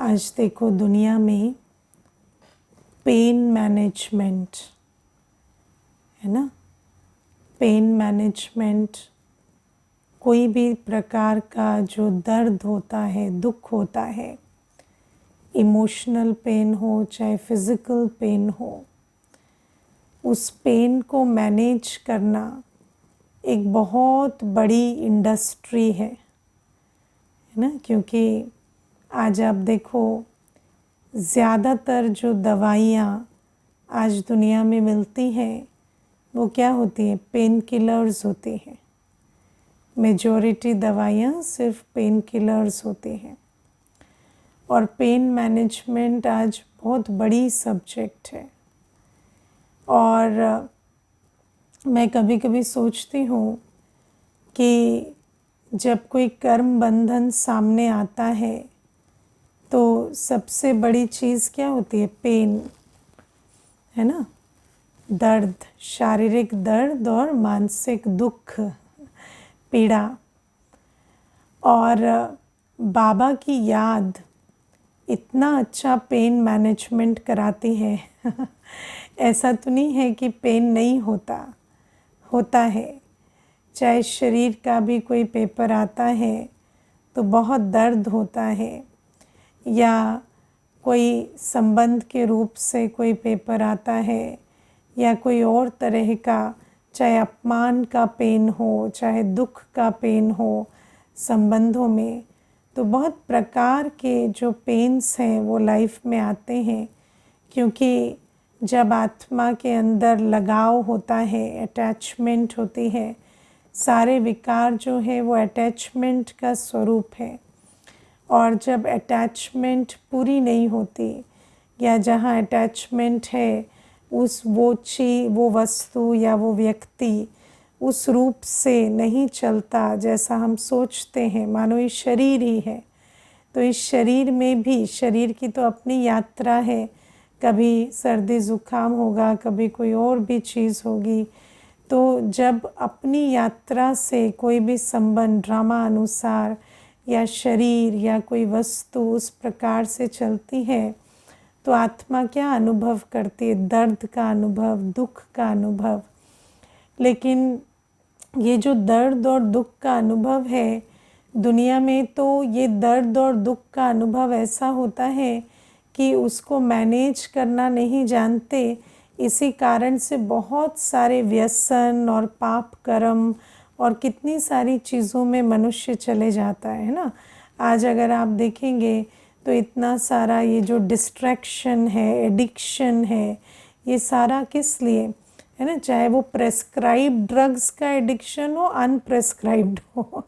आज देखो दुनिया में पेन मैनेजमेंट है ना। पेन मैनेजमेंट कोई भी प्रकार का जो दर्द होता है, दुख होता है, इमोशनल पेन हो चाहे फिज़िकल पेन हो, उस पेन को मैनेज करना एक बहुत बड़ी इंडस्ट्री है ना। क्योंकि आज आप देखो ज़्यादातर जो दवाइयाँ आज दुनिया में मिलती हैं वो क्या होती हैं? पेन किलर्स होती हैं। मेजॉरिटी दवाइयाँ सिर्फ पेन किलर्स होती हैं। और पेन मैनेजमेंट आज बहुत बड़ी सब्जेक्ट है। और मैं कभी कभी सोचती हूँ कि जब कोई कर्म बंधन सामने आता है तो सबसे बड़ी चीज़ क्या होती है? पेन, है ना। दर्द, शारीरिक दर्द और मानसिक दुख, पीड़ा। और बाबा की याद इतना अच्छा पेन मैनेजमेंट कराती है ऐसा तो नहीं है कि पेन नहीं होता, होता है। चाहे शरीर का भी कोई पेपर आता है तो बहुत दर्द होता है, या कोई संबंध के रूप से कोई पेपर आता है, या कोई और तरह का, चाहे अपमान का पेन हो चाहे दुख का पेन हो संबंधों में, तो बहुत प्रकार के जो पेन्स हैं वो लाइफ में आते हैं। क्योंकि जब आत्मा के अंदर लगाव होता है, अटैचमेंट होती है, सारे विकार जो है वो अटैचमेंट का स्वरूप है। और जब अटैचमेंट पूरी नहीं होती, या जहाँ अटैचमेंट है उस वो चीज़, वो वस्तु या वो व्यक्ति उस रूप से नहीं चलता जैसा हम सोचते हैं, मानो ये शरीर ही है, तो इस शरीर में भी, शरीर की तो अपनी यात्रा है, कभी सर्दी ज़ुकाम होगा, कभी कोई और भी चीज़ होगी। तो जब अपनी यात्रा से कोई भी संबंध ड्रामा अनुसार या शरीर या कोई वस्तु उस प्रकार से चलती है तो आत्मा क्या अनुभव करती है? दर्द का अनुभव, दुख का अनुभव। लेकिन ये जो दर्द और दुख का अनुभव है दुनिया में, तो ये दर्द और दुख का अनुभव ऐसा होता है कि उसको मैनेज करना नहीं जानते। इसी कारण से बहुत सारे व्यसन और पाप कर्म और कितनी सारी चीज़ों में मनुष्य चले जाता है ना। आज अगर आप देखेंगे तो इतना सारा ये जो डिस्ट्रैक्शन है, एडिक्शन है, ये सारा किस लिए है ना। चाहे वो प्रेस्क्राइब ड्रग्स का एडिक्शन हो, अनप्रेस्क्राइब्ड हो,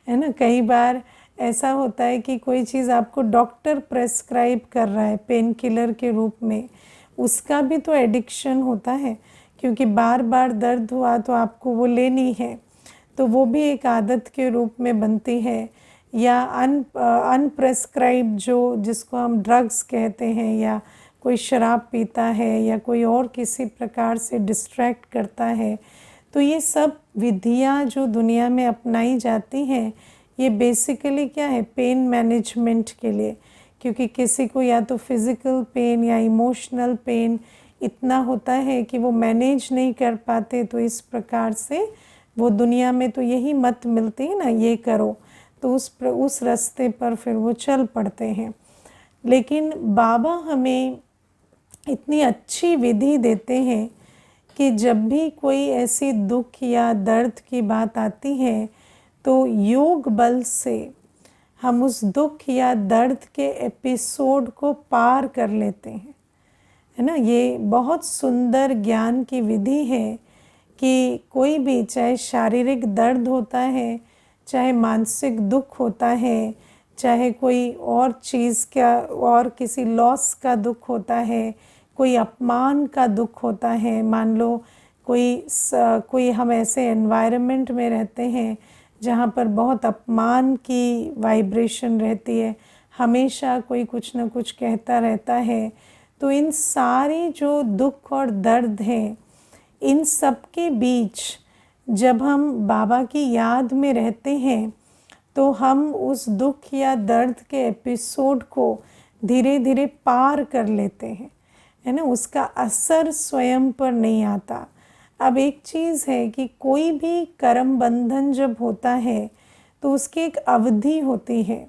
है ना। कई बार ऐसा होता है कि कोई चीज़ आपको डॉक्टर प्रेस्क्राइब कर रहा है पेन किलर के रूप में, उसका भी तो एडिक्शन होता है। क्योंकि बार बार दर्द हुआ तो आपको वो लेनी है, तो वो भी एक आदत के रूप में बनती है। या अनप्रेस्क्राइब जो, जिसको हम ड्रग्स कहते हैं, या कोई शराब पीता है या कोई और किसी प्रकार से डिस्ट्रैक्ट करता है, तो ये सब विधियाँ जो दुनिया में अपनाई जाती हैं ये बेसिकली क्या है? पेन मैनेजमेंट के लिए। क्योंकि किसी को या तो फिज़िकल पेन या इमोशनल पेन इतना होता है कि वो मैनेज नहीं कर पाते, तो इस प्रकार से वो दुनिया में तो यही मत मिलती है ना, ये करो, तो उस रास्ते पर फिर वो चल पड़ते हैं। लेकिन बाबा हमें इतनी अच्छी विधि देते हैं कि जब भी कोई ऐसी दुख या दर्द की बात आती है तो योग बल से हम उस दुख या दर्द के एपिसोड को पार कर लेते हैं, है ना। ये बहुत सुंदर ज्ञान की विधि है कि कोई भी, चाहे शारीरिक दर्द होता है, चाहे मानसिक दुख होता है, चाहे कोई और चीज़ का और किसी लॉस का दुख होता है, कोई अपमान का दुख होता है। मान लो कोई हम ऐसे एनवायरनमेंट में रहते हैं जहाँ पर बहुत अपमान की वाइब्रेशन रहती है, हमेशा कोई कुछ ना कुछ कहता रहता है, तो इन सारी जो दुख और दर्द हैं, इन सब के बीच जब हम बाबा की याद में रहते हैं तो हम उस दुख या दर्द के एपिसोड को धीरे धीरे पार कर लेते हैं, है ना, उसका असर स्वयं पर नहीं आता। अब एक चीज़ है कि कोई भी कर्म बंधन जब होता है तो उसकी एक अवधि होती है,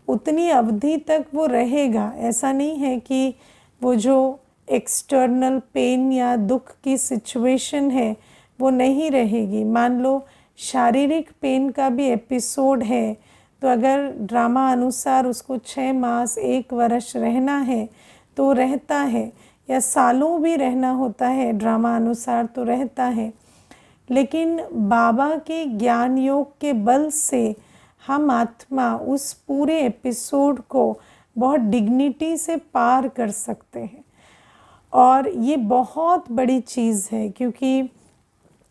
उतनी अवधि तक वो रहेगा। ऐसा नहीं है कि वो जो एक्सटर्नल पेन या दुख की सिचुएशन है वो नहीं रहेगी। मान लो शारीरिक पेन का भी एपिसोड है, तो अगर ड्रामा अनुसार उसको 6 मास 1 वर्ष रहना है तो रहता है, या सालों भी रहना होता है ड्रामा अनुसार तो रहता है। लेकिन बाबा के ज्ञान योग के बल से हम आत्मा उस पूरे एपिसोड को बहुत डिग्निटी से पार कर सकते हैं। और ये बहुत बड़ी चीज़ है, क्योंकि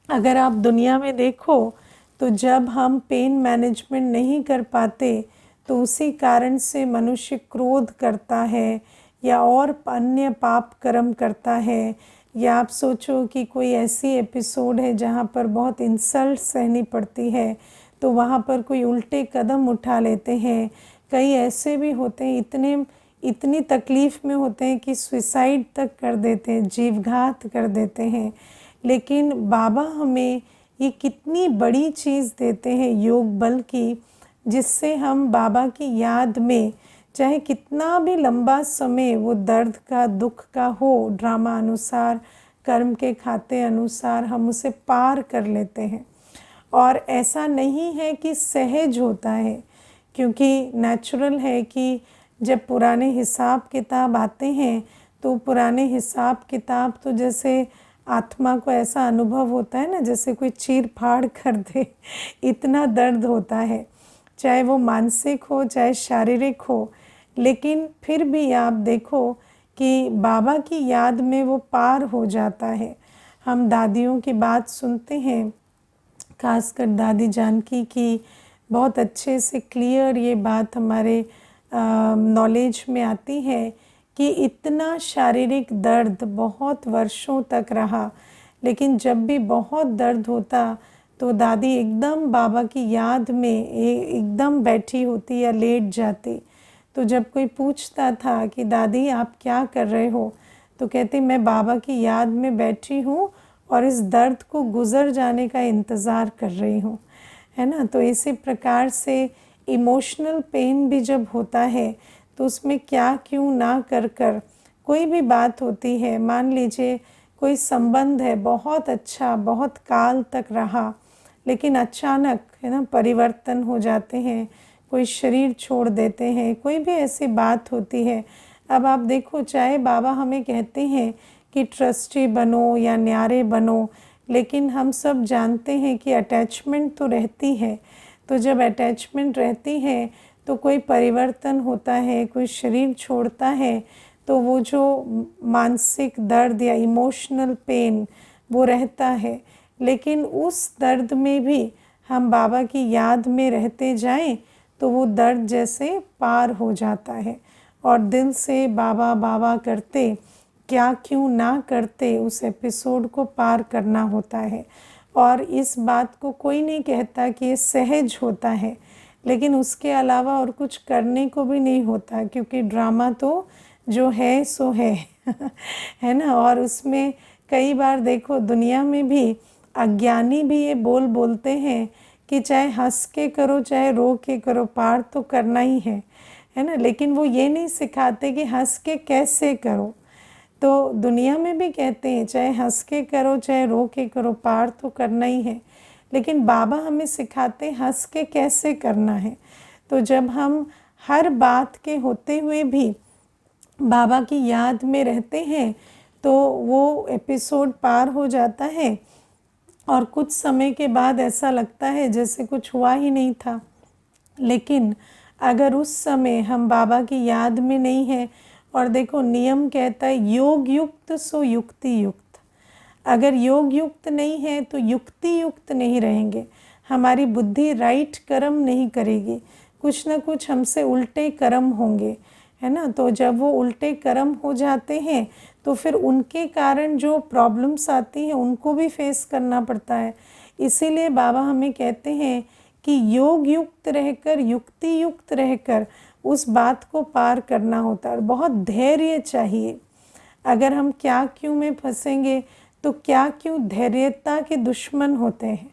अगर आप दुनिया में देखो तो जब हम पेन मैनेजमेंट नहीं कर पाते तो उसी कारण से मनुष्य क्रोध करता है या और अन्य पाप कर्म करता है। या आप सोचो कि कोई ऐसी एपिसोड है जहाँ पर बहुत इंसल्ट सहनी पड़ती है तो वहाँ पर कोई उल्टे कदम उठा लेते हैं। कई ऐसे भी होते हैं इतनी तकलीफ़ में होते हैं कि सुसाइड तक कर देते हैं, जीवघात कर देते हैं। लेकिन बाबा हमें ये कितनी बड़ी चीज़ देते हैं योग बल की, जिससे हम बाबा की याद में चाहे कितना भी लंबा समय वो दर्द का दुख का हो, ड्रामा अनुसार कर्म के खाते अनुसार हम उसे पार कर लेते हैं। और ऐसा नहीं है कि सहज होता है, क्योंकि नेचुरल है कि जब पुराने हिसाब किताब आते हैं तो पुराने हिसाब किताब तो जैसे आत्मा को ऐसा अनुभव होता है ना जैसे कोई चीर फाड़ कर दे, इतना दर्द होता है, चाहे वो मानसिक हो चाहे शारीरिक हो। लेकिन फिर भी आप देखो कि बाबा की याद में वो पार हो जाता है। हम दादियों की बात सुनते हैं, खासकर दादी जानकी की बहुत अच्छे से क्लियर ये बात हमारे नॉलेज में आती है कि इतना शारीरिक दर्द बहुत वर्षों तक रहा, लेकिन जब भी बहुत दर्द होता तो दादी एकदम बाबा की याद में एकदम बैठी होती या लेट जाती। तो जब कोई पूछता था कि दादी आप क्या कर रहे हो, तो कहती मैं बाबा की याद में बैठी हूँ और इस दर्द को गुज़र जाने का इंतज़ार कर रही हूँ, है ना। तो इसी प्रकार से इमोशनल पेन भी जब होता है तो उसमें क्या क्यों ना कर कर कोई भी बात होती है, मान लीजिए कोई संबंध है बहुत अच्छा बहुत काल तक रहा, लेकिन अचानक है ना परिवर्तन हो जाते हैं, कोई शरीर छोड़ देते हैं, कोई भी ऐसी बात होती है। अब आप देखो चाहे बाबा हमें कहते हैं कि ट्रस्टी बनो या न्यारे बनो, लेकिन हम सब जानते हैं कि अटैचमेंट तो रहती है। तो जब अटैचमेंट रहती है तो कोई परिवर्तन होता है, कोई शरीर छोड़ता है, तो वो जो मानसिक दर्द या इमोशनल पेन वो रहता है। लेकिन उस दर्द में भी हम बाबा की याद में रहते जाएं तो वो दर्द जैसे पार हो जाता है, और दिल से बाबा बाबा करते क्या क्यों ना करते उस एपिसोड को पार करना होता है। और इस बात को कोई नहीं कहता कि ये सहज होता है, लेकिन उसके अलावा और कुछ करने को भी नहीं होता, क्योंकि ड्रामा तो जो है सो है है ना। और उसमें कई बार देखो दुनिया में भी अज्ञानी भी ये बोलते हैं कि चाहे हंस के करो चाहे रो के करो पार तो करना ही है ना। लेकिन वो ये नहीं सिखाते कि हंस के कैसे करो। तो दुनिया में भी कहते हैं चाहे हंस के करो चाहे रो के करो पार तो करना ही है, लेकिन बाबा हमें सिखाते हंस के कैसे करना है। तो जब हम हर बात के होते हुए भी बाबा की याद में रहते हैं तो वो एपिसोड पार हो जाता है, और कुछ समय के बाद ऐसा लगता है जैसे कुछ हुआ ही नहीं था। लेकिन अगर उस समय हम बाबा की याद में नहीं है, और देखो नियम कहता है योग युक्त सो युक्ति युक्त, अगर योग युक्त नहीं है तो युक्ति युक्त नहीं रहेंगे, हमारी बुद्धि राइट कर्म नहीं करेगी, कुछ ना कुछ हमसे उल्टे कर्म होंगे, है ना। तो जब वो उल्टे कर्म हो जाते हैं तो फिर उनके कारण जो प्रॉब्लम्स आती हैं उनको भी फेस करना पड़ता है। इसीलिए बाबा हमें कहते हैं कि योग युक्त रहकर युक्ति युक्त रहकर उस बात को पार करना होता है और बहुत धैर्य चाहिए। अगर हम क्या क्यों में फंसेंगे तो क्या क्यों धैर्यता के दुश्मन होते हैं,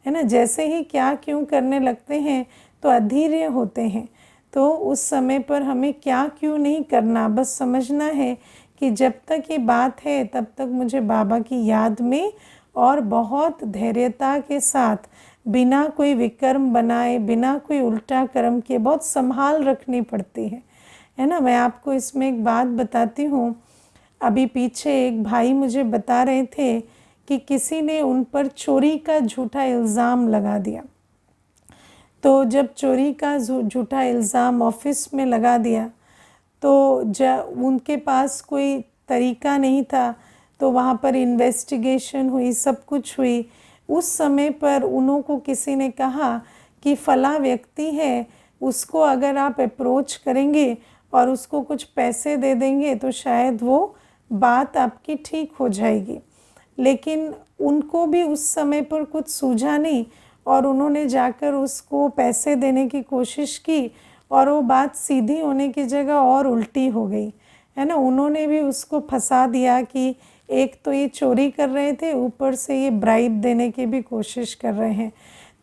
है ना। जैसे ही क्या क्यों करने लगते हैं तो अधीर्य होते हैं। तो उस समय पर हमें क्या क्यों नहीं करना, बस समझना है कि जब तक ये बात है तब तक मुझे बाबा की याद में और बहुत धैर्यता के साथ, बिना कोई विकर्म बनाए, बिना कोई उल्टा कर्म किए, बहुत संभाल रखनी पड़ती है ना। मैं आपको इसमें एक बात बताती हूँ। अभी पीछे एक भाई मुझे बता रहे थे कि किसी ने उन पर चोरी का झूठा इल्ज़ाम लगा दिया। तो जब चोरी का झूठा इल्ज़ाम ऑफिस में लगा दिया तो जब उनके पास कोई तरीका नहीं था, तो वहाँ पर इन्वेस्टिगेशन हुई, सब कुछ हुई। उस समय पर उन्हों को किसी ने कहा कि फला व्यक्ति है, उसको अगर आप अप्रोच करेंगे और उसको कुछ पैसे दे देंगे तो शायद वो बात आपकी ठीक हो जाएगी। लेकिन उनको भी उस समय पर कुछ सूझा नहीं और उन्होंने जाकर उसको पैसे देने की कोशिश की और वो बात सीधी होने की जगह और उल्टी हो गई, है ना। उन्होंने भी उसको फंसा दिया कि एक तो ये चोरी कर रहे थे, ऊपर से ये ब्राइब देने की भी कोशिश कर रहे हैं।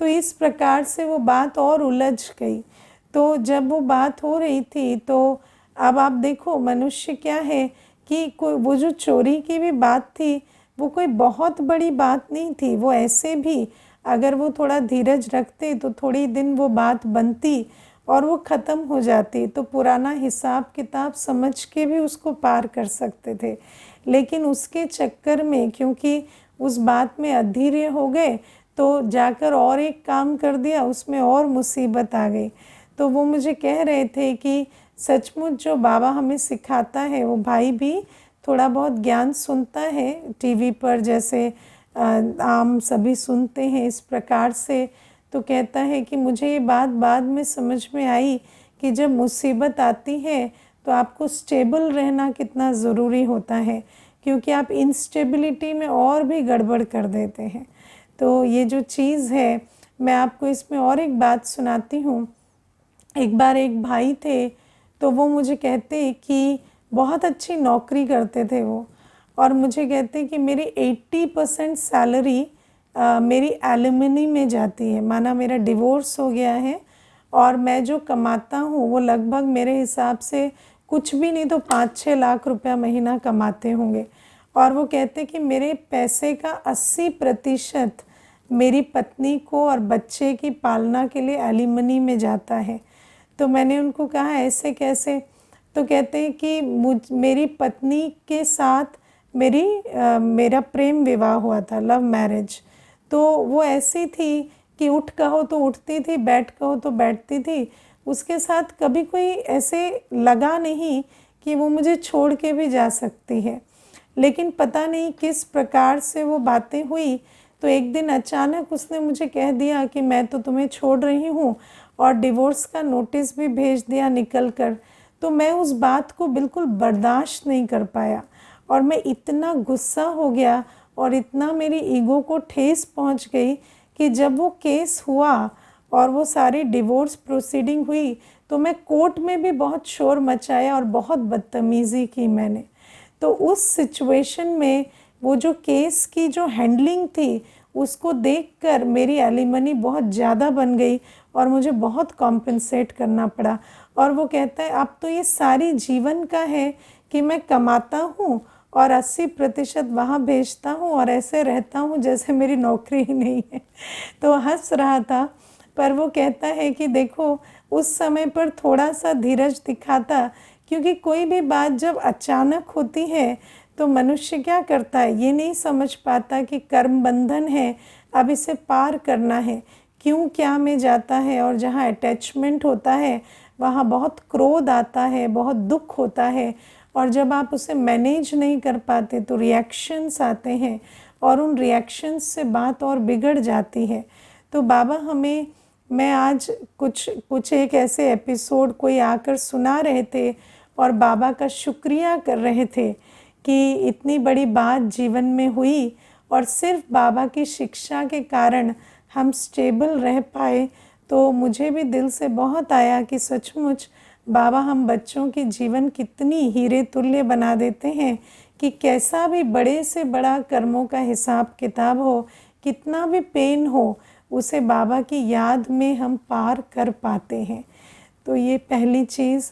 तो इस प्रकार से वो बात और उलझ गई। तो जब वो बात हो रही थी तो अब आप देखो मनुष्य क्या है कि कोई वो जो चोरी की भी बात थी वो कोई बहुत बड़ी बात नहीं थी। वो ऐसे भी अगर वो थोड़ा धीरज रखते तो थोड़ी दिन वो बात बनती और वो ख़त्म हो जाती, तो पुराना हिसाब किताब समझ के भी उसको पार कर सकते थे। लेकिन उसके चक्कर में क्योंकि उस बात में अधीर्य हो गए तो जाकर और एक काम कर दिया, उसमें और मुसीबत आ गई। तो वो मुझे कह रहे थे कि सचमुच जो बाबा हमें सिखाता है, वो भाई भी थोड़ा बहुत ज्ञान सुनता है टीवी पर, जैसे आम सभी सुनते हैं इस प्रकार से। तो कहता है कि मुझे ये बात बाद में समझ में आई कि जब मुसीबत आती है तो आपको स्टेबल रहना कितना ज़रूरी होता है, क्योंकि आप इंस्टेबिलिटी में और भी गड़बड़ कर देते हैं। तो ये जो चीज़ है, मैं आपको इसमें और एक बात सुनाती हूँ। एक बार एक भाई थे, तो वो मुझे कहते कि बहुत अच्छी नौकरी करते थे वो, और मुझे कहते कि मेरी 80% सैलरी मेरी एलिमनी में जाती है। माना मेरा डिवोर्स हो गया है और मैं जो कमाता हूँ वो लगभग मेरे हिसाब से कुछ भी नहीं तो 5-6 लाख रुपया महीना कमाते होंगे। और वो कहते कि मेरे पैसे का 80% मेरी पत्नी को और बच्चे की पालना के लिए एलिमनी में जाता है। तो मैंने उनको कहा ऐसे कैसे? तो कहते हैं कि मेरी पत्नी के साथ मेरा प्रेम विवाह हुआ था, लव मैरिज। तो वो ऐसी थी कि उठ कहो तो उठती थी, बैठ कहो तो बैठती थी। उसके साथ कभी कोई ऐसे लगा नहीं कि वो मुझे छोड़ के भी जा सकती है। लेकिन पता नहीं किस प्रकार से वो बातें हुई, तो एक दिन अचानक उसने मुझे कह दिया कि मैं तो तुम्हें छोड़ रही हूँ, और डिवोर्स का नोटिस भी भेज दिया निकल कर। तो मैं उस बात को बिल्कुल बर्दाश्त नहीं कर पाया और मैं इतना गुस्सा हो गया और इतना मेरी ईगो को ठेस पहुंच गई कि जब वो केस हुआ और वो सारी डिवोर्स प्रोसीडिंग हुई तो मैं कोर्ट में भी बहुत शोर मचाया और बहुत बदतमीज़ी की मैंने। तो उस सिचुएशन में वो जो केस की जो हैंडलिंग थी उसको देखकर मेरी एलिमनी बहुत ज़्यादा बन गई और मुझे बहुत कॉम्पेंसेट करना पड़ा। और वो कहता है अब तो ये सारी जीवन का है कि मैं कमाता हूँ और 80% वहाँ भेजता हूँ और ऐसे रहता हूँ जैसे मेरी नौकरी ही नहीं है। तो हंस रहा था, पर वो कहता है कि देखो उस समय पर थोड़ा सा धीरज दिखाता, क्योंकि कोई भी बात जब अचानक होती है तो मनुष्य क्या करता है, ये नहीं समझ पाता कि कर्म बंधन है, अब इसे पार करना है, क्यों क्या में जाता है। और जहाँ अटैचमेंट होता है वहाँ बहुत क्रोध आता है, बहुत दुख होता है, और जब आप उसे मैनेज नहीं कर पाते तो रिएक्शंस आते हैं और उन रिएक्शंस से बात और बिगड़ जाती है। तो बाबा हमें, मैं आज कुछ एक ऐसे एपिसोड कोई आकर सुना रहे थे और बाबा का शुक्रिया कर रहे थे कि इतनी बड़ी बात जीवन में हुई और सिर्फ बाबा की शिक्षा के कारण हम स्टेबल रह पाए। तो मुझे भी दिल से बहुत आया कि सचमुच बाबा हम बच्चों के जीवन कितनी हीरे तुल्य बना देते हैं कि कैसा भी बड़े से बड़ा कर्मों का हिसाब किताब हो, कितना भी पेन हो, उसे बाबा की याद में हम पार कर पाते हैं। तो ये पहली चीज़।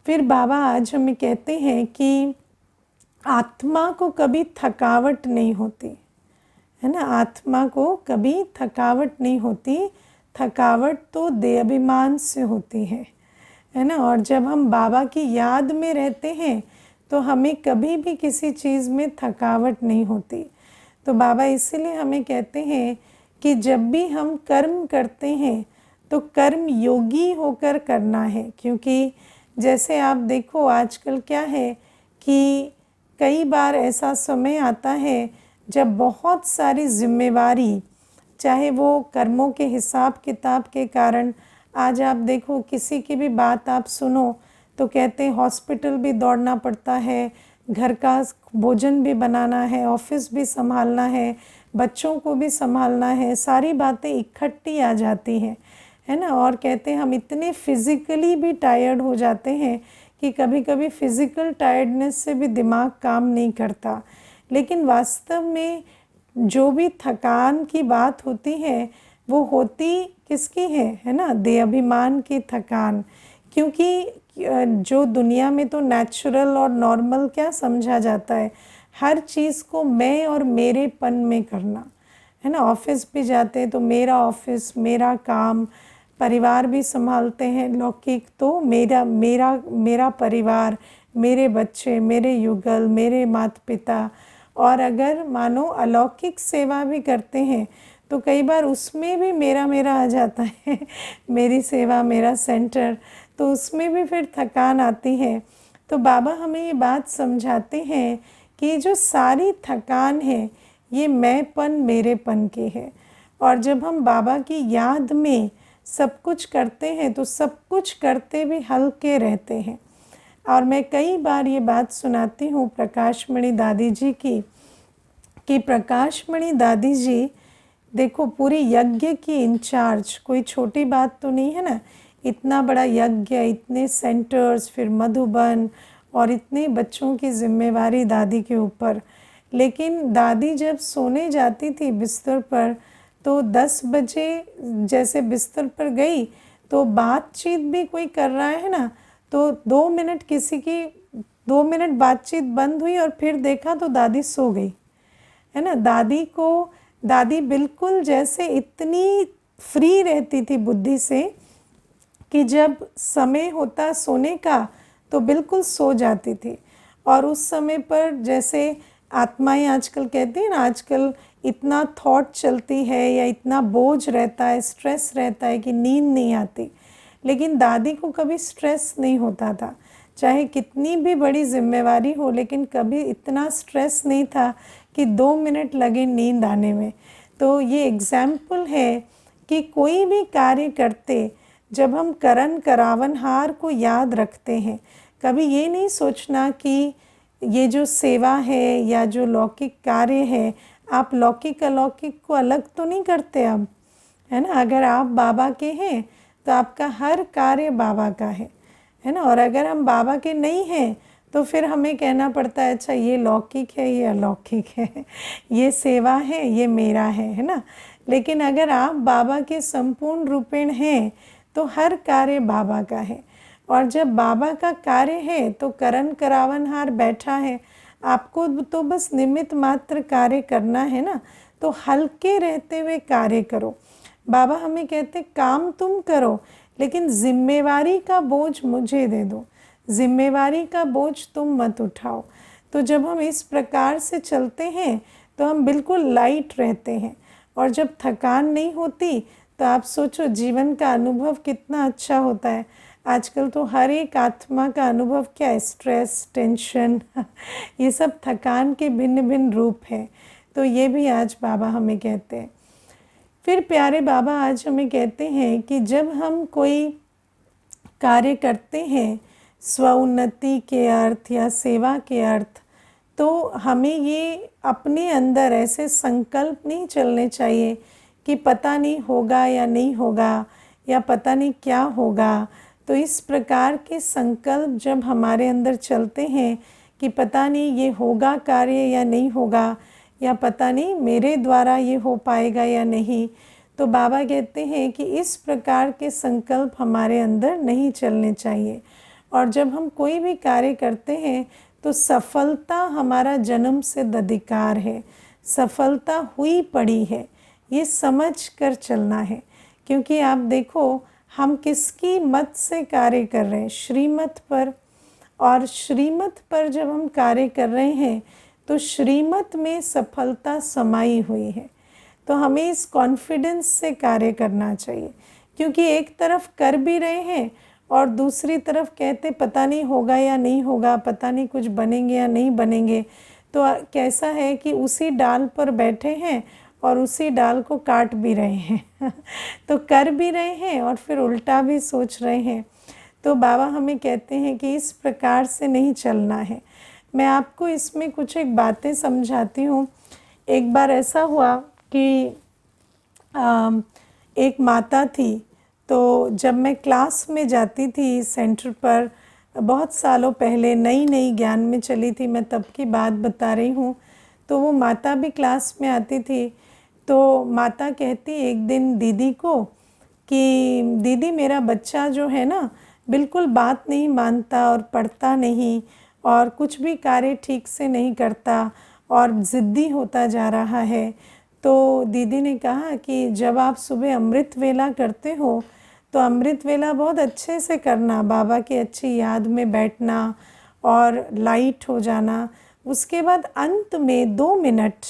फिर बाबा आज हमें कहते हैं कि आत्मा को कभी थकावट नहीं होती, है ना। आत्मा को कभी थकावट नहीं होती, थकावट तो देहाभिमान से होती है ना। और जब हम बाबा की याद में रहते हैं तो हमें कभी भी किसी चीज़ में थकावट नहीं होती। तो बाबा इसीलिए हमें कहते हैं कि जब भी हम कर्म करते हैं तो कर्म योगी होकर करना है, क्योंकि जैसे आप देखो आजकल क्या है कि कई बार ऐसा समय आता है जब बहुत सारी जिम्मेवारी, चाहे वो कर्मों के हिसाब किताब के कारण, आज आप देखो किसी की भी बात आप सुनो तो कहते हैं हॉस्पिटल भी दौड़ना पड़ता है, घर का भोजन भी बनाना है, ऑफिस भी संभालना है, बच्चों को भी संभालना है, सारी बातें इकट्ठी आ जाती हैं, है ना। और कहते हैं हम इतने फिज़िकली भी टायर्ड हो जाते हैं कि कभी कभी फिज़िकल टायर्डनेस से भी दिमाग काम नहीं करता। लेकिन वास्तव में जो भी थकान की बात होती है वो होती किसकी है ना, देहाभिमान की थकान। क्योंकि जो दुनिया में तो नेचुरल और नॉर्मल क्या समझा जाता है, हर चीज़ को मैं और मेरेपन में करना, है ना। ऑफिस भी जाते हैं तो मेरा ऑफिस, मेरा काम, परिवार भी संभालते हैं लौकिक तो मेरा मेरा मेरा परिवार, मेरे बच्चे, मेरे युगल, मेरे माता पिता। और अगर मानो अलौकिक सेवा भी करते हैं तो कई बार उसमें भी मेरा मेरा आ जाता है मेरी सेवा, मेरा सेंटर, तो उसमें भी फिर थकान आती है। तो बाबा हमें ये बात समझाते हैं कि जो सारी थकान है ये मैंपन, मेरेपन की है। और जब हम बाबा की याद में सब कुछ करते हैं तो सब कुछ करते भी हल्के रहते हैं। और मैं कई बार ये बात सुनाती हूँ प्रकाशमणि दादी जी की, कि प्रकाशमणि दादी जी देखो पूरी यज्ञ की इंचार्ज, कोई छोटी बात तो नहीं है ना। इतना बड़ा यज्ञ, इतने सेंटर्स, फिर मधुबन, और इतने बच्चों की जिम्मेवारी दादी के ऊपर। लेकिन दादी जब सोने जाती थी बिस्तर पर तो 10 बजे जैसे बिस्तर पर गई तो बातचीत भी कोई कर रहा है ना, तो 2 मिनट किसी की 2 मिनट बातचीत बंद हुई और फिर देखा तो दादी सो गई, है ना। दादी बिल्कुल जैसे इतनी फ्री रहती थी बुद्धि से कि जब समय होता सोने का तो बिल्कुल सो जाती थी। और उस समय पर जैसे आत्माएं आजकल कहती हैं ना, आजकल इतना थॉट चलती है या इतना बोझ रहता है, स्ट्रेस रहता है कि नींद नहीं आती। लेकिन दादी को कभी स्ट्रेस नहीं होता था, चाहे कितनी भी बड़ी जिम्मेवारी हो, लेकिन कभी इतना स्ट्रेस नहीं था कि 2 मिनट लगे नींद आने में। तो ये एग्जाम्पल है कि कोई भी कार्य करते जब हम करण करावनहार को याद रखते हैं, कभी ये नहीं सोचना कि ये जो सेवा है या जो लौकिक कार्य है, आप लौकिक अलौकिक को अलग तो नहीं करते अब, है ना। अगर आप बाबा के हैं तो आपका हर कार्य बाबा का है ना। और अगर हम बाबा के नहीं हैं तो फिर हमें कहना पड़ता है अच्छा ये लौकिक है, ये अलौकिक है, ये सेवा है, ये मेरा है ना। लेकिन अगर आप बाबा के संपूर्ण रूपेण हैं तो हर कार्य बाबा का है। और जब बाबा का कार्य है तो करण करावनहार बैठा है, आपको तो बस निमित्त मात्र कार्य करना है ना। तो हल्के रहते हुए कार्य करो। बाबा हमें कहते काम तुम करो लेकिन जिम्मेवारी का बोझ मुझे दे दो, जिम्मेवारी का बोझ तुम मत उठाओ। तो जब हम इस प्रकार से चलते हैं तो हम बिल्कुल लाइट रहते हैं। और जब थकान नहीं होती तो आप सोचो जीवन का अनुभव कितना अच्छा होता है। आजकल तो हर एक आत्मा का अनुभव क्या है, स्ट्रेस, टेंशन ये सब थकान के भिन्न भिन्न रूप हैं। तो ये भी आज बाबा हमें कहते हैं। फिर प्यारे बाबा आज हमें कहते हैं कि जब हम कोई कार्य करते हैं स्वउन्नति के अर्थ या सेवा के अर्थ, तो हमें ये अपने अंदर ऐसे संकल्प नहीं चलने चाहिए कि पता नहीं होगा या नहीं होगा या पता नहीं क्या होगा। तो इस प्रकार के संकल्प जब हमारे अंदर चलते हैं कि पता नहीं ये होगा कार्य या नहीं होगा, या पता नहीं मेरे द्वारा ये हो पाएगा या नहीं, तो बाबा कहते हैं कि इस प्रकार के संकल्प हमारे अंदर नहीं चलने चाहिए। और जब हम कोई भी कार्य करते हैं तो सफलता हमारा जन्म सिद्ध अधिकार है, सफलता हुई पड़ी है, ये समझ कर चलना है। क्योंकि आप देखो हम किसकी मत से कार्य कर रहे हैं, श्रीमत पर। और श्रीमत पर जब हम कार्य कर रहे हैं तो श्रीमत में सफलता समाई हुई है। तो हमें इस कॉन्फिडेंस से कार्य करना चाहिए, क्योंकि एक तरफ कर भी रहे हैं और दूसरी तरफ कहते पता नहीं होगा या नहीं होगा, पता नहीं कुछ बनेंगे या नहीं बनेंगे। तो कैसा है कि उसी डाल पर बैठे हैं और उसी डाल को काट भी रहे हैं तो कर भी रहे हैं और फिर उल्टा भी सोच रहे हैं। तो बाबा हमें कहते हैं कि इस प्रकार से नहीं चलना है। मैं आपको इसमें कुछ एक बातें समझाती हूँ। एक बार ऐसा हुआ कि एक माता थी, तो जब मैं क्लास में जाती थी सेंटर पर, बहुत सालों पहले नई नई ज्ञान में चली थी, मैं तब की बात बता रही हूँ। तो वो माता भी क्लास में आती थी। तो माता कहती एक दिन दीदी को कि दीदी मेरा बच्चा जो है ना बिल्कुल बात नहीं मानता और पढ़ता नहीं और कुछ भी कार्य ठीक से नहीं करता और ज़िद्दी होता जा रहा है। तो दीदी ने कहा कि जब आप सुबह अमृत वेला करते हो तो अमृत वेला बहुत अच्छे से करना, बाबा की अच्छी याद में बैठना और लाइट हो जाना। उसके बाद अंत में 2 मिनट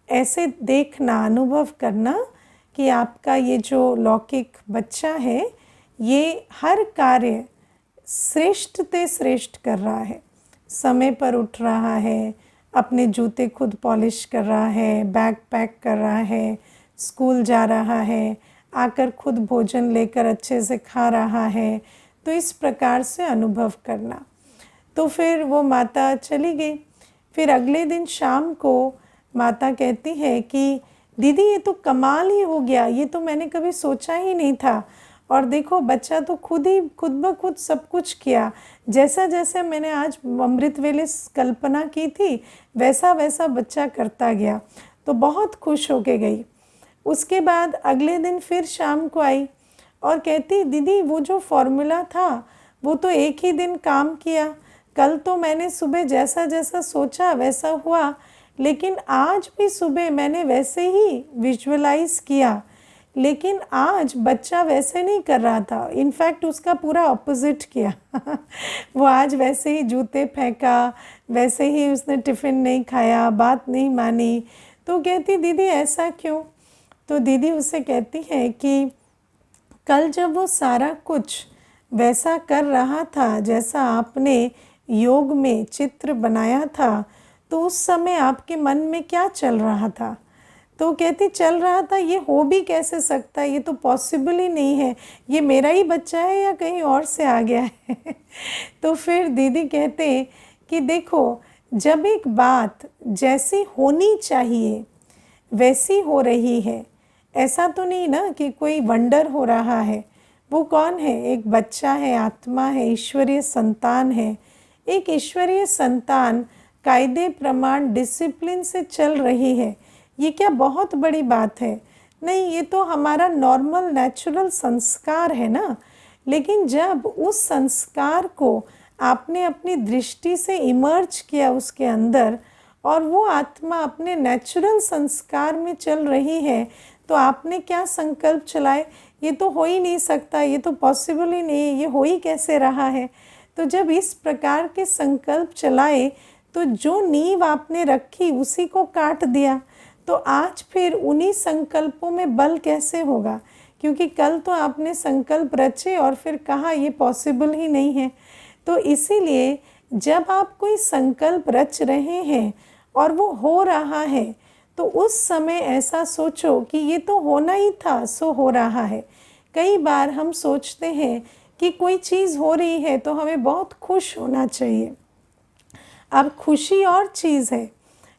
ऐसे देखना, अनुभव करना कि आपका ये जो लौकिक बच्चा है ये हर कार्य श्रेष्ठ ते श्रेष्ठ कर रहा है, समय पर उठ रहा है, अपने जूते खुद पॉलिश कर रहा है, बैग पैक कर रहा है, स्कूल जा रहा है, आकर खुद भोजन लेकर अच्छे से खा रहा है। तो इस प्रकार से अनुभव करना। तो फिर वो माता चली गई। फिर अगले दिन शाम को माता कहती है कि दीदी ये तो कमाल ही हो गया, ये तो मैंने कभी सोचा ही नहीं था। और देखो बच्चा तो खुद ब खुद सब कुछ किया, जैसा जैसा मैंने आज अमृत वेले कल्पना की थी वैसा वैसा बच्चा करता गया। तो बहुत खुश होके गई। उसके बाद अगले दिन फिर शाम को आई और कहती दीदी वो जो फॉर्मूला था वो तो एक ही दिन काम किया, कल तो मैंने सुबह जैसा जैसा सोचा वैसा हुआ, लेकिन आज भी सुबह मैंने वैसे ही विजुअलाइज किया, लेकिन आज बच्चा वैसे नहीं कर रहा था, इनफैक्ट उसका पूरा ऑपोजिट किया वो आज वैसे ही जूते फेंका, वैसे ही उसने टिफ़िन नहीं खाया, बात नहीं मानी। तो कहती दीदी ऐसा क्यों? तो दीदी उसे कहती है कि कल जब वो सारा कुछ वैसा कर रहा था जैसा आपने योग में चित्र बनाया था, तो उस समय आपके मन में क्या चल रहा था? तो कहती चल रहा था ये हो भी कैसे सकता है, ये तो पॉसिबल ही नहीं है, ये मेरा ही बच्चा है या कहीं और से आ गया है तो फिर दीदी कहते कि देखो जब एक बात जैसी होनी चाहिए वैसी हो रही है, ऐसा तो नहीं ना कि कोई वंडर हो रहा है। वो कौन है? एक बच्चा है, आत्मा है, ईश्वरीय संतान है। एक ईश्वरीय संतान कायदे प्रमाण डिसिप्लिन से चल रही है, ये क्या बहुत बड़ी बात है? नहीं, ये तो हमारा नॉर्मल नेचुरल संस्कार है ना। लेकिन जब उस संस्कार को आपने अपनी दृष्टि से इमर्ज किया उसके अंदर और वो आत्मा अपने नेचुरल संस्कार में चल रही है, तो आपने क्या संकल्प चलाए? ये तो हो ही नहीं सकता, ये तो पॉसिबल ही नहीं, ये हो ही कैसे रहा है? तो जब इस प्रकार के संकल्प चलाए तो जो नींव आपने रखी उसी को काट दिया, तो आज फिर उन्हीं संकल्पों में बल कैसे होगा? क्योंकि कल तो आपने संकल्प रचे और फिर कहा ये पॉसिबल ही नहीं है। तो इसीलिए जब आप कोई संकल्प रच रहे हैं और वो हो रहा है, तो उस समय ऐसा सोचो कि ये तो होना ही था, सो हो रहा है। कई बार हम सोचते हैं कि कोई चीज़ हो रही है तो हमें बहुत खुश होना चाहिए। अब खुशी और चीज़ है,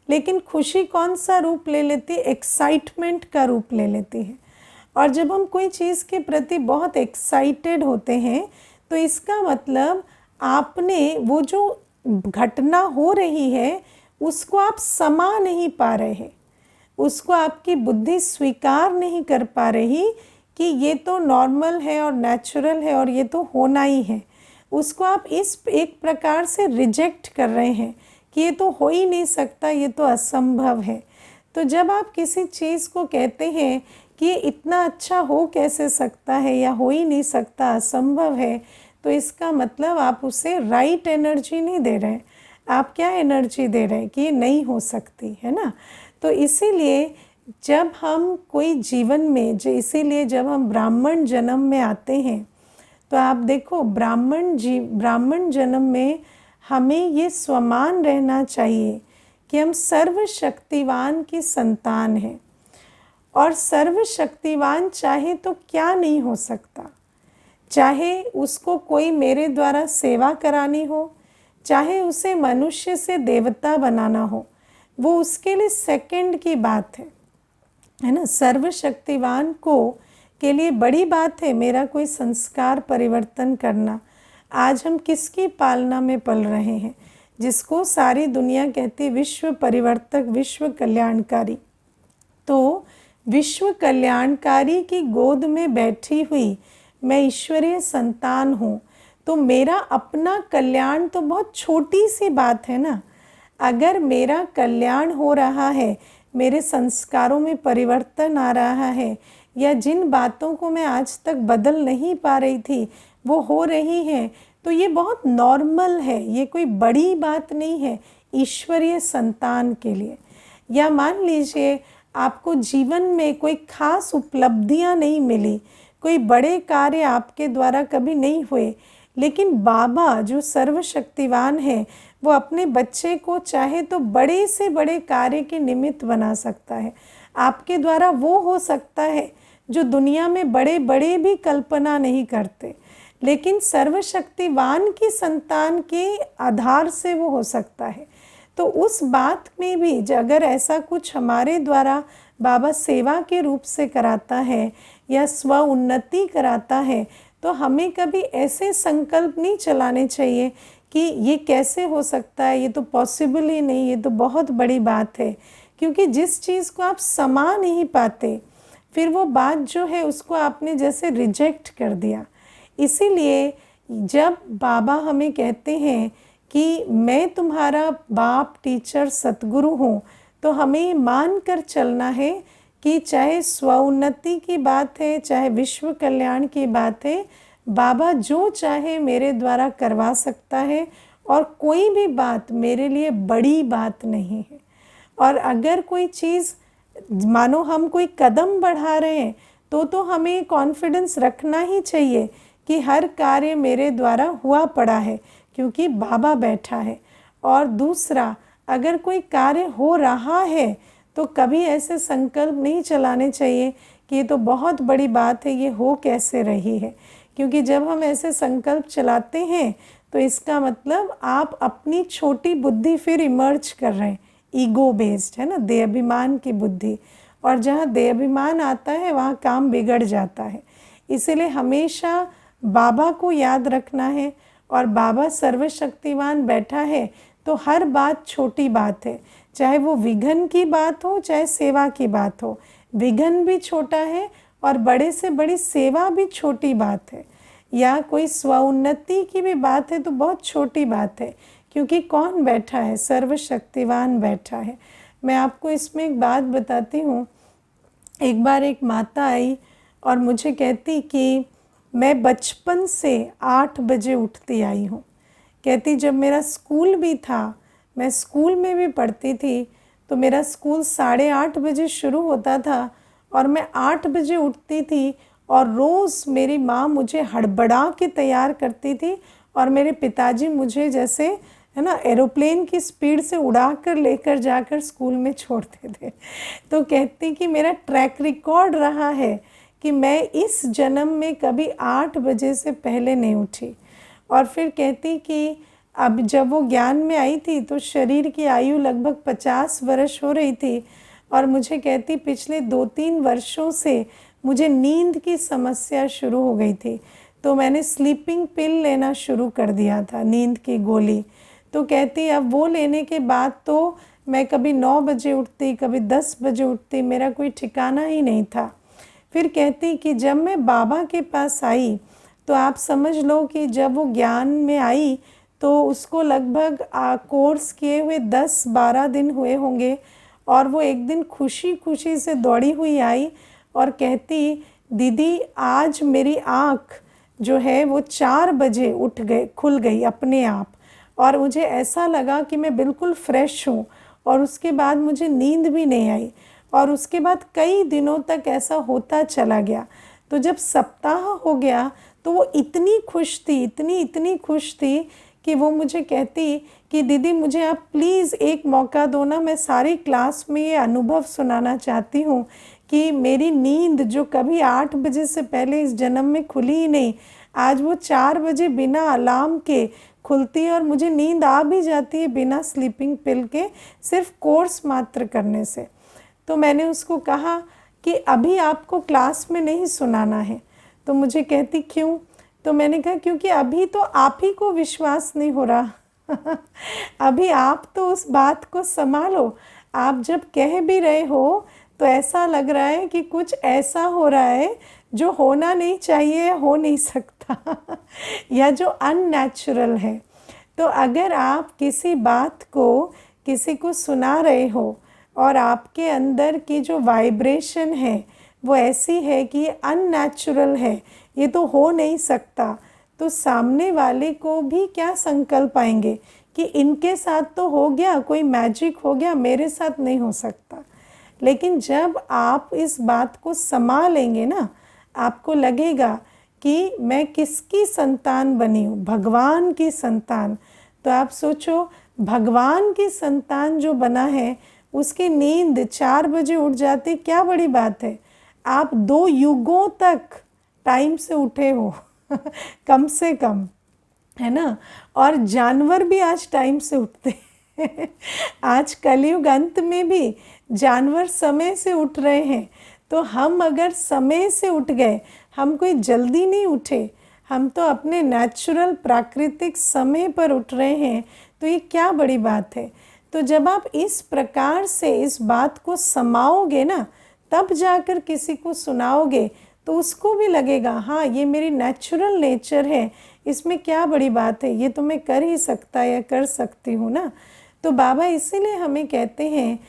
लेकिन खुशी कौन सा रूप ले लेती है? एक्साइटमेंट का रूप ले लेती है। और जब हम कोई चीज़ के प्रति बहुत एक्साइटेड होते हैं तो इसका मतलब आपने वो जो घटना हो रही है उसको आप समा नहीं पा रहे, उसको आपकी बुद्धि स्वीकार नहीं कर पा रही कि ये तो नॉर्मल है और नेचुरल है और ये तो होना ही है। उसको आप इस एक प्रकार से रिजेक्ट कर रहे हैं कि ये तो हो ही नहीं सकता, ये तो असंभव है। तो जब आप किसी चीज़ को कहते हैं कि ये इतना अच्छा हो कैसे सकता है या हो ही नहीं सकता, असंभव है, तो इसका मतलब आप उसे राइट एनर्जी नहीं दे रहे हैं। आप क्या एनर्जी दे रहे हैं कि ये नहीं हो सकती, है ना। तो इसीलिए जब हम कोई जीवन में इसीलिए जब हम ब्राह्मण जन्म में आते हैं तो आप देखो ब्राह्मण जन्म में हमें ये स्वमान रहना चाहिए कि हम सर्वशक्तिवान की संतान हैं, और सर्वशक्तिवान चाहे तो क्या नहीं हो सकता। चाहे उसको कोई मेरे द्वारा सेवा करानी हो, चाहे उसे मनुष्य से देवता बनाना हो, वो उसके लिए सेकंड की बात है ना। सर्वशक्तिवान को के लिए बड़ी बात है मेरा कोई संस्कार परिवर्तन करना। आज हम किसकी पालना में पल रहे हैं, जिसको सारी दुनिया कहती विश्व परिवर्तक, विश्व कल्याणकारी। तो विश्व कल्याणकारी की गोद में बैठी हुई मैं ईश्वरीय संतान हूँ, तो मेरा अपना कल्याण तो बहुत छोटी सी बात है ना। अगर मेरा कल्याण हो रहा है, मेरे संस्कारों में परिवर्तन आ रहा है, या जिन बातों को मैं आज तक बदल नहीं पा रही थी वो हो रही हैं, तो ये बहुत नॉर्मल है, ये कोई बड़ी बात नहीं है ईश्वरीय संतान के लिए। या मान लीजिए आपको जीवन में कोई खास उपलब्धियां नहीं मिली, कोई बड़े कार्य आपके द्वारा कभी नहीं हुए, लेकिन बाबा जो सर्वशक्तिवान है वो अपने बच्चे को चाहे तो बड़े से बड़े कार्य के निमित्त बना सकता है। आपके द्वारा वो हो सकता है जो दुनिया में बड़े बड़े भी कल्पना नहीं करते, लेकिन सर्वशक्तिवान की संतान के आधार से वो हो सकता है। तो उस बात में भी अगर ऐसा कुछ हमारे द्वारा बाबा सेवा के रूप से कराता है या स्व उन्नति कराता है, तो हमें कभी ऐसे संकल्प नहीं चलाने चाहिए कि ये कैसे हो सकता है, ये तो पॉसिबल ही नहीं, ये तो बहुत बड़ी बात है। क्योंकि जिस चीज़ को आप समा नहीं पाते, फिर वो बात जो है उसको आपने जैसे रिजेक्ट कर दिया। इसीलिए जब बाबा हमें कहते हैं कि मैं तुम्हारा बाप, टीचर, सतगुरु हूँ, तो हमें मान कर चलना है कि चाहे स्वउन्नति की बात है, चाहे विश्व कल्याण की बात है, बाबा जो चाहे मेरे द्वारा करवा सकता है, और कोई भी बात मेरे लिए बड़ी बात नहीं है। और अगर कोई चीज़ मानो हम कोई कदम बढ़ा रहे हैं, तो हमें कॉन्फिडेंस रखना ही चाहिए कि हर कार्य मेरे द्वारा हुआ पड़ा है क्योंकि बाबा बैठा है। और दूसरा, अगर कोई कार्य हो रहा है तो कभी ऐसे संकल्प नहीं चलाने चाहिए कि ये तो बहुत बड़ी बात है, ये हो कैसे रही है। क्योंकि जब हम ऐसे संकल्प चलाते हैं तो इसका मतलब आप अपनी छोटी बुद्धि फिर इमर्ज कर रहे हैं, ईगो बेस्ड है ना, देहाभिमान की बुद्धि। और जहाँ देहाभिमान आता है वहाँ काम बिगड़ जाता है। इसीलिए हमेशा बाबा को याद रखना है, और बाबा सर्वशक्तिवान बैठा है तो हर बात छोटी बात है, चाहे वो विघन की बात हो चाहे सेवा की बात हो। विघन भी छोटा है और बड़े से बड़ी सेवा भी छोटी बात है, या कोई स्वउन्नति की भी बात है तो बहुत छोटी बात है, क्योंकि कौन बैठा है, सर्वशक्तिवान बैठा है। मैं आपको इसमें एक बात बताती हूँ। एक बार एक माता आई और मुझे कहती कि मैं बचपन से 8 बजे उठती आई हूँ। कहती जब मेरा स्कूल भी था, मैं स्कूल में भी पढ़ती थी, तो मेरा स्कूल 8:30 बजे शुरू होता था और मैं 8 बजे उठती थी, और रोज़ मेरी माँ मुझे हड़बड़ा के तैयार करती थी, और मेरे पिताजी मुझे जैसे है ना एरोप्लेन की स्पीड से उड़ा कर लेकर जाकर स्कूल में छोड़ते थे। तो कहती कि मेरा ट्रैक रिकॉर्ड रहा है कि मैं इस जन्म में कभी 8 बजे से पहले नहीं उठी। और फिर कहती कि अब जब वो ज्ञान में आई थी तो शरीर की आयु लगभग 50 वर्ष हो रही थी, और मुझे कहती पिछले 2-3 वर्षों से मुझे नींद की समस्या शुरू हो गई थी। तो मैंने स्लीपिंग पिल लेना शुरू कर दिया था, नींद की गोली। तो कहती अब वो लेने के बाद तो मैं कभी 9 बजे उठती, कभी 10 बजे उठती, मेरा कोई ठिकाना ही नहीं था। फिर कहती कि जब मैं बाबा के पास आई तो आप समझ लो कि जब वो ज्ञान में आई तो उसको लगभग कोर्स किए हुए 10-12 दिन हुए होंगे, और वो एक दिन खुशी खुशी से दौड़ी हुई आई और कहती दीदी आज मेरी आँख जो है वो 4 बजे खुल गई अपने आप, और मुझे ऐसा लगा कि मैं बिल्कुल फ्रेश हूँ, और उसके बाद मुझे नींद भी नहीं आई, और उसके बाद कई दिनों तक ऐसा होता चला गया। तो जब सप्ताह हो गया तो वो इतनी खुश थी, इतनी खुश थी कि वो मुझे कहती कि दीदी मुझे आप प्लीज़ एक मौका दो ना, मैं सारी क्लास में ये अनुभव सुनाना चाहती हूँ कि मेरी नींद जो कभी 8 बजे से पहले इस जन्म में खुली ही नहीं, आज वो 4 बजे बिना अलार्म के खुलती है, और मुझे नींद आ भी जाती है बिना स्लीपिंग पिल के, सिर्फ कोर्स मात्र करने से। तो मैंने उसको कहा कि अभी आपको क्लास में नहीं सुनाना है। तो मुझे कहती क्यों? तो मैंने कहा क्योंकि अभी तो आप ही को विश्वास नहीं हो रहा अभी आप तो उस बात को संभालो। आप जब कह भी रहे हो तो ऐसा लग रहा है कि कुछ ऐसा हो रहा है जो होना नहीं चाहिए, हो नहीं सकता या जो अननेचुरल है। तो अगर आप किसी बात को किसी को सुना रहे हो और आपके अंदर की जो वाइब्रेशन है वो ऐसी है कि ये अननेचुरल है, ये तो हो नहीं सकता, तो सामने वाले को भी क्या संकल्प आएंगे कि इनके साथ तो हो गया, कोई मैजिक हो गया, मेरे साथ नहीं हो सकता। लेकिन जब आप इस बात को समा लेंगे ना, आपको लगेगा कि मैं किसकी संतान बनी हूँ, भगवान की संतान। तो आप सोचो भगवान की संतान जो बना है उसकी नींद 4 बजे उठ जाती, क्या बड़ी बात है। आप 2 युगों तक टाइम से उठे हो कम से कम, है ना। और जानवर भी आज टाइम से उठते हैं आज कलयुग अंत में भी जानवर समय से उठ रहे हैं। तो हम अगर समय से उठ गए, हम कोई जल्दी नहीं उठे, हम तो अपने नेचुरल प्राकृतिक समय पर उठ रहे हैं, तो ये क्या बड़ी बात है। तो जब आप इस प्रकार से इस बात को समाओगे ना, तब जाकर किसी को सुनाओगे तो उसको भी लगेगा हाँ ये मेरी नेचुरल नेचर है, इसमें क्या बड़ी बात है, ये तो मैं कर ही सकता या कर सकती हूँ ना। तो बाबा इसीलिए हमें कहते हैं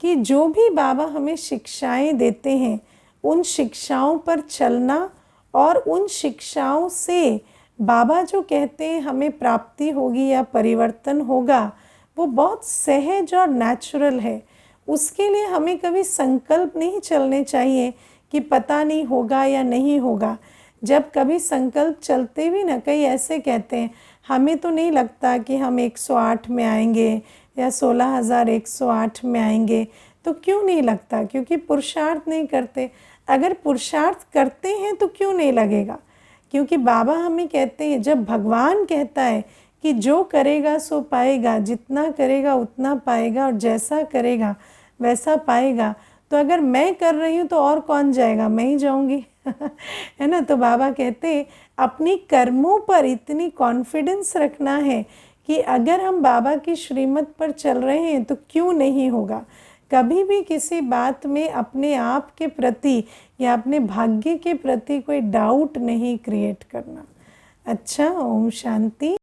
कि जो भी बाबा हमें शिक्षाएं देते हैं उन शिक्षाओं पर चलना, और उन शिक्षाओं से बाबा जो कहते हैं हमें प्राप्ति होगी या परिवर्तन होगा, वो बहुत सहज और नेचुरल है। उसके लिए हमें कभी संकल्प नहीं चलने चाहिए कि पता नहीं होगा या नहीं होगा। जब कभी संकल्प चलते भी ना, कई ऐसे कहते हैं हमें तो नहीं लगता कि हम 108 में आएंगे या 16,108 में आएंगे। तो क्यों नहीं लगता? क्योंकि पुरुषार्थ नहीं करते। अगर पुरुषार्थ करते हैं तो क्यों नहीं लगेगा? क्योंकि बाबा हमें कहते हैं, जब भगवान कहता है कि जो करेगा सो पाएगा, जितना करेगा उतना पाएगा, और जैसा करेगा वैसा पाएगा, तो अगर मैं कर रही हूँ तो और कौन जाएगा, मैं ही जाऊँगी है ना। तो बाबा कहते अपनी कर्मों पर इतनी कॉन्फिडेंस रखना है कि अगर हम बाबा की श्रीमत पर चल रहे हैं तो क्यों नहीं होगा। कभी भी किसी बात में अपने आप के प्रति या अपने भाग्य के प्रति कोई डाउट नहीं क्रिएट करना। अच्छा, ओम शांति।